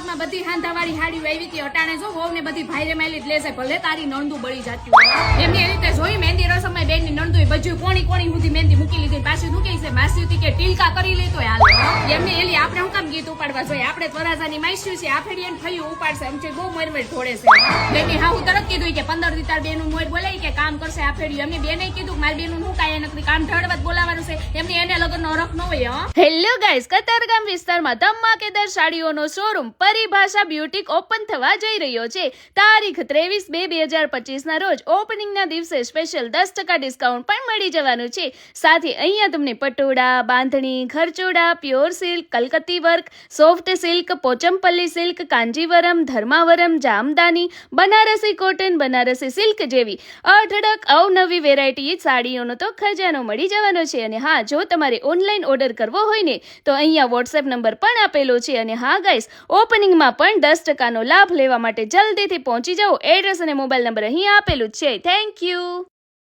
માં બધી હાંધાવાળી હાડીઓ આવી હતી અટાણે જો હોવ ને બધી ભાઈરે માયલી જ લેશે ભલે તારી નણદુ બળી જાતી એમની એ રીતે જોઈ મહેંદી રસમમાં બેનની નણદુએ બજુ કોણી સુધી મહેંદી મૂકી લીધી પાછી શું કહે છે માસી હતી કે ટીલકા કરી લે તો હાલ એમની એલી આપણે હું કામ ગીત ઉપાડવા જોઈએ આપણે વરાજાની માઈસ્યું છે આ ફેરી એને થયું ઉપાડશે એમ છે બહુ મરમર ઢોળે છે બેની હા હું તરત કીધું કે 15 દી તાર બેનું મોર બોલાય કે કામ કરશે આ ફેરી એમની બેને કીધું મારી બેનું હું કાય નકરી કામ ઢળવત બોલાવાનું છે એમની એને લગનનો રખ ન હોય હેલો ગાઈસ કતારગામ વિસ્તારમાં ધમાકેદાર સાડીઓનો શોરૂમ પરિભાષા બ્યુટીક ઓપન થવા જઈ રહ્યો છે તારીખ 23/2/2025 ના રોજ ઓપનિંગના દિવસે સ્પેશિયલ 10% ડિસ્કાઉન્ટ પણ મળી જવાનું છે સાથે અહીંયા તમને પટોળા બાંધણી ખરચોડા પ્યોર સિલ્ક કલકત્તી work soft silk Pochampally silk Kanjeevaram Dharmavaram Jamdani Banarasi cotton Banarasi silk જેવી અઢળક અવનવી વેરાયટી સાડીઓનો તો ખજાનો મળી જવાનો છે અને હા જો તમારે ઓનલાઈન ઓર્ડર કરવો હોય ને તો અહીંયા વોટ્સએપ નંબર પણ આપેલો છે અને હા ગાઈસ ઓપનિંગમાં પણ 10% નો લાભ લેવા માટે જલ્દીથી પહોંચી જાઓ એડ્રેસ અને મોબાઈલ નંબર અહીં આપેલું જ છે થેન્ક યુ